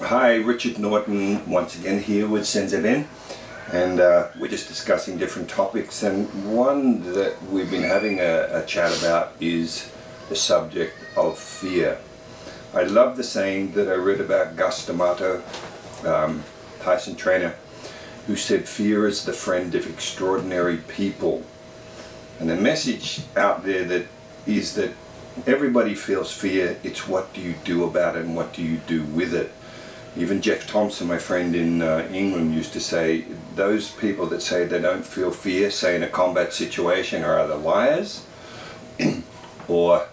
Hi, Richard Norton once again here with Senzeben, and we're just discussing different topics, and one that we've been having a chat about is the subject of fear. I love the saying that I read about Gus D'Amato, Tyson trainer, who said fear is the friend of extraordinary people. And the message out there that is that everybody feels fear. It's what do you do about it and what do you do with it. Even Jeff Thompson, my friend in England, used to say those people that say they don't feel fear, say in a combat situation, are either liars or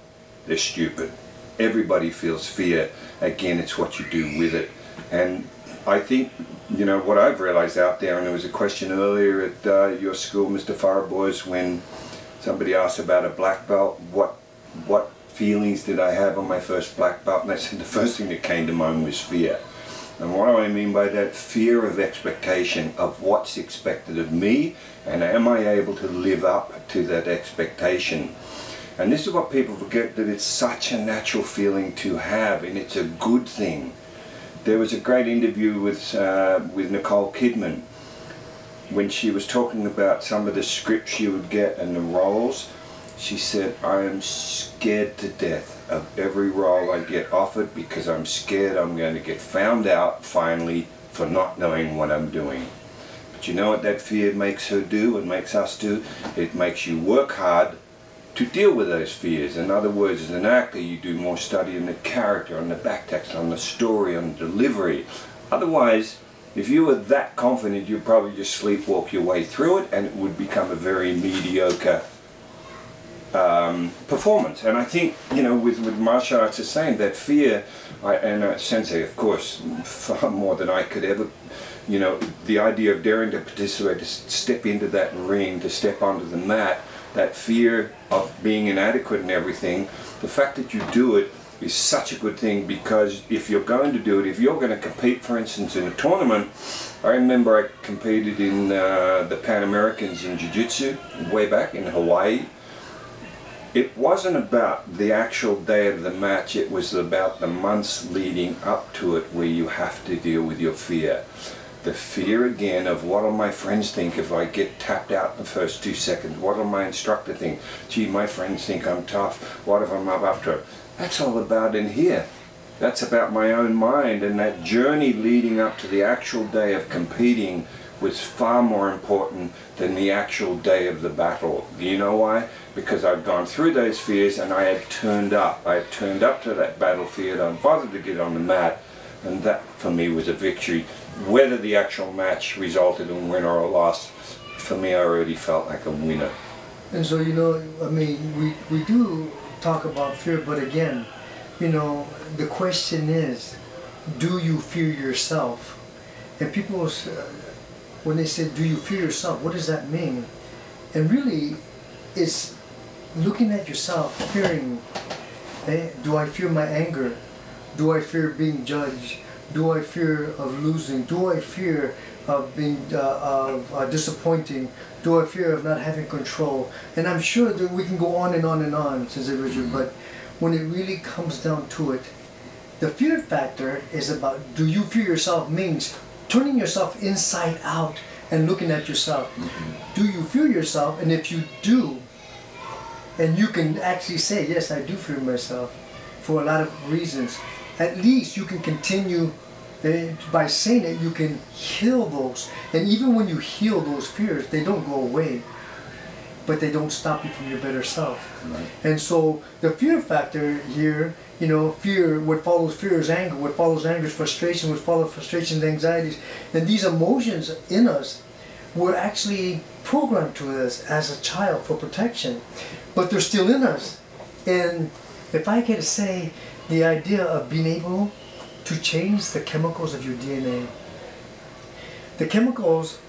they're stupid. Everybody feels fear. Again, it's what you do with it. And I think, you know, what I've realized out there, and there was a question earlier at your school, Mr. Farboys, when somebody asked about a black belt, what feelings did I have on my first black belt? And I said the first thing that came to mind was fear. And what do I mean by that? Fear of expectation, of what's expected of me, and am I able to live up to that expectation? And this is what people forget, that it's such a natural feeling to have, and it's a good thing. There was a great interview with Nicole Kidman when she was talking about some of the scripts she would get and the roles. She said, I am scared to death of every role I get offered because I'm scared I'm going to get found out finally for not knowing what I'm doing. But you know what that fear makes her do and makes us do? It makes you work hard to deal with those fears. In other words, as an actor, you do more study on the character, on the backtext, on the story, on the delivery. Otherwise, if you were that confident, you'd probably just sleepwalk your way through it and it would become a very mediocre performance. And I think, you know, with martial arts, the same, that fear, Sensei, of course, far more than I could ever, you know, the idea of daring to participate, to step into that ring, to step onto the mat, that fear of being inadequate and everything, the fact that you do it is such a good thing, because if you're going to do it, if you're going to compete, for instance, in a tournament, I remember I competed in the Pan Americans in Jiu-Jitsu way back in Hawaii. It wasn't about the actual day of the match, it was about the months leading up to it where you have to deal with your fear. The fear again of what will my friends think if I get tapped out in the first 2 seconds? What will my instructor think? Gee, my friends think I'm tough. What if I'm up to it? That's all about in here. That's about my own mind, and that journey leading up to the actual day of competing was far more important than the actual day of the battle. Do you know why? Because I'd gone through those fears and I had turned up. I had turned up to that battlefield. I bothered to get on the mat, and that for me was a victory. Whether the actual match resulted in win or a loss, for me I already felt like a winner. And so, you know, I mean, we do talk about fear, but again, you know, the question is, do you fear yourself? And people, when they say, do you fear yourself, what does that mean? And really, it's looking at yourself, fearing, do I fear my anger? Do I fear being judged? Do I fear of losing? Do I fear of being disappointing? Do I fear of not having control? And I'm sure that we can go on and on and on, says Richard, but when it really comes down to it, the fear factor is about, do you fear yourself, means turning yourself inside out and looking at yourself. Do you fear yourself? And if you do, and you can actually say, yes, I do fear myself for a lot of reasons, at least you can continue, by saying it, you can heal those. And even when you heal those fears, they don't go away, but they don't stop you from your better self. Right. And so the fear factor here, you know, fear, what follows fear is anger, what follows anger is frustration, what follows frustration is anxieties. And these emotions in us were actually programmed to us as a child for protection, but they're still in us. And if I could say, the idea of being able to change the chemicals of your DNA. The chemicals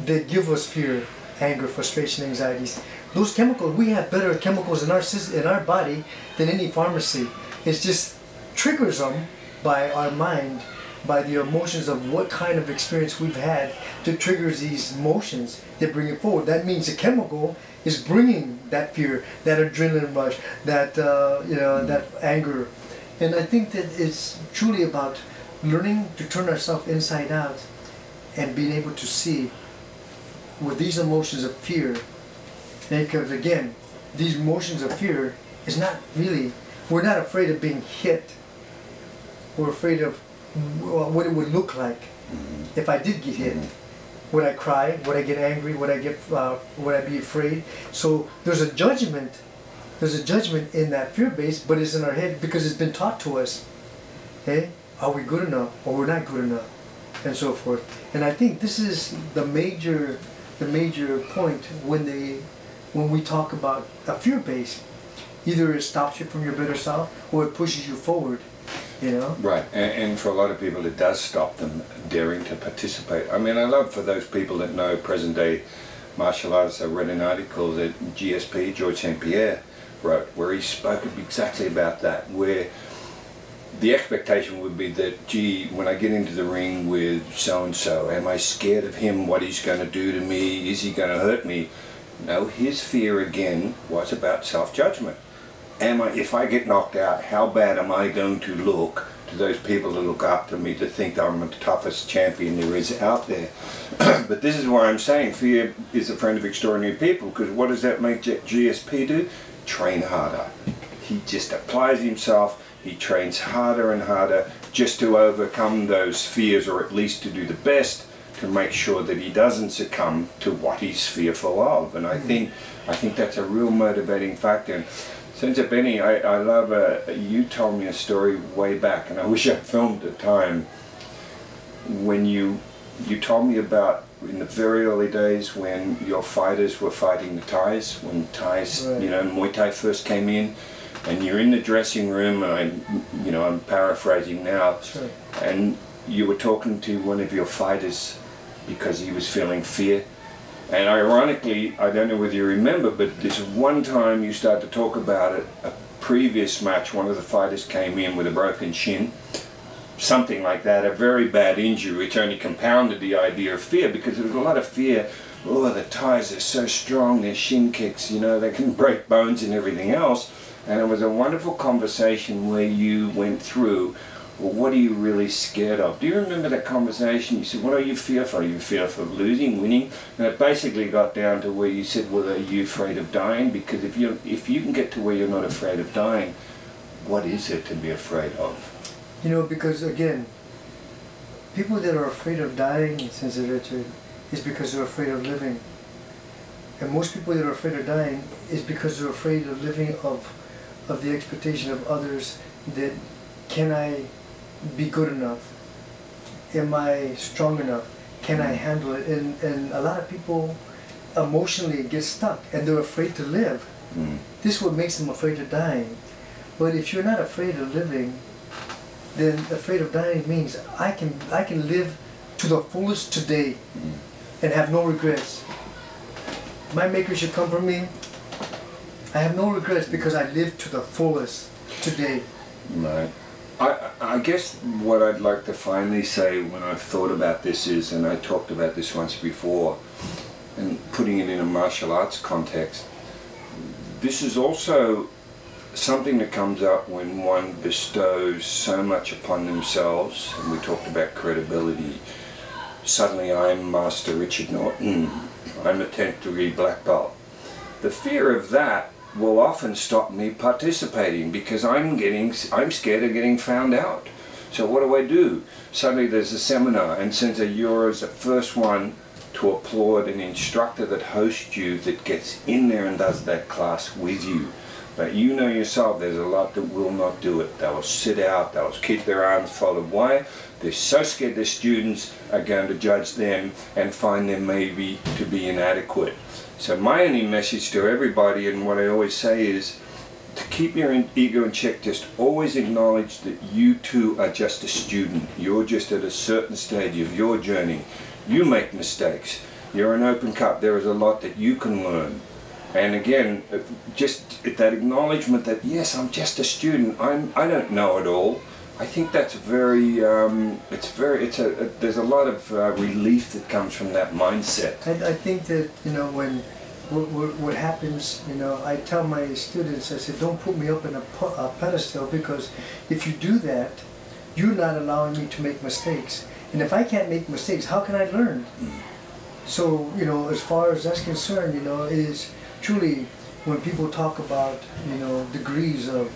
that give us fear, anger, frustration, anxieties, those chemicals, we have better chemicals in our body than any pharmacy. It just triggers them by our mind, by the emotions of what kind of experience we've had that triggers these emotions that bring it forward. That means the chemical is bringing that fear, that adrenaline rush, that that anger. And I think that it's truly about learning to turn ourselves inside out and being able to see with these emotions of fear, because again, these emotions of fear is not really, we're not afraid of being hit. We're afraid of what it would look like if I did get hit. Would I cry? Would I get angry? Would I be afraid? So there's a judgment. There's a judgment in that fear base, but it's in our head because it's been taught to us. Hey, are we good enough or we're not good enough, and so forth. And I think this is the major point when we talk about a fear base. Either it stops you from your better self or it pushes you forward. You know? Right, and for a lot of people it does stop them daring to participate. I mean, I love for those people that know present day martial artists. I read an article that GSP, George St. Pierre, wrote where he spoke exactly about that, where the expectation would be that, gee, when I get into the ring with so-and-so, am I scared of him, what he's going to do to me, is he going to hurt me? No, his fear again was about self-judgment. If I get knocked out, how bad am I going to look to those people that look up to me, to think that I'm the toughest champion there is out there? But this is why I'm saying fear is a friend of extraordinary people, because what does that make GSP do? Train harder. He just applies himself, he trains harder and harder just to overcome those fears, or at least to do the best to make sure that he doesn't succumb to what he's fearful of. And I think that's a real motivating factor. And Sensei Benny, I love, you told me a story way back, and I wish I filmed the time, when you told me about in the very early days when your fighters were fighting the Thais, when Thais, right, Muay Thai first came in, and you're in the dressing room, and I'm paraphrasing now, sure, and you were talking to one of your fighters because he was feeling fear. And ironically, I don't know whether you remember, but this one time you started to talk about it, a previous match, one of the fighters came in with a broken shin, something like that, a very bad injury, which only compounded the idea of fear, because there was a lot of fear. Oh, the Thais are so strong, their shin kicks, they can break bones and everything else. And it was a wonderful conversation where you went through, well, what are you really scared of? Do you remember that conversation? You said, what are you fearful? Are you fearful of losing, winning? And it basically got down to where you said, well, are you afraid of dying? Because if you can get to where you're not afraid of dying, what is there to be afraid of? Because again, people that are afraid of dying, Sensei Richard, is because they're afraid of living. And most people that are afraid of dying is because they're afraid of living of the expectation of others, that can I be good enough? Am I strong enough? Can I handle it? And a lot of people emotionally get stuck and they're afraid to live. This is what makes them afraid of dying. But if you're not afraid of living, then afraid of dying means I can live to the fullest today and have no regrets. My maker should come for me. I have no regrets because I lived to the fullest today. Right. I guess what I'd like to finally say when I've thought about this is, and I talked about this once before, and putting it in a martial arts context, this is also something that comes up when one bestows so much upon themselves, and we talked about credibility. Suddenly I'm Master Richard Norton, I'm a 10th degree black belt. The fear of that will often stop me participating because I'm scared of getting found out. So what do? Suddenly there's a seminar, and Sensei, you're the first one to applaud an instructor that hosts you, that gets in there and does that class with you. But you know yourself, there's a lot that will not do it. They will sit out, they will keep their arms folded. Why? They're so scared their students are going to judge them and find them maybe to be inadequate. So my only message to everybody, and what I always say, is to keep your ego in check. Just always acknowledge that you too are just a student. You're just at a certain stage of your journey. You make mistakes. You're an open cup. There is a lot that you can learn. And again, just that acknowledgement that yes, I'm just a student. I don't know it all. I think that's very. There's a lot of relief that comes from that mindset. I think that what happens, I tell my students, I say, don't put me up in a pedestal, because if you do that, you're not allowing me to make mistakes. And if I can't make mistakes, how can I learn? So, you know, as far as that's concerned, you know, is truly when people talk about, you know, degrees of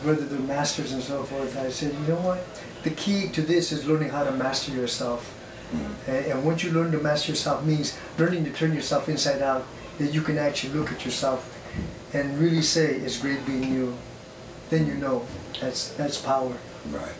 whether they're masters and so forth, I said, you know what? The key to this is learning how to master yourself. And once you learn to master yourself means learning to turn yourself inside out, that you can actually look at yourself and really say, it's great being you. Then you know, that's power. Right.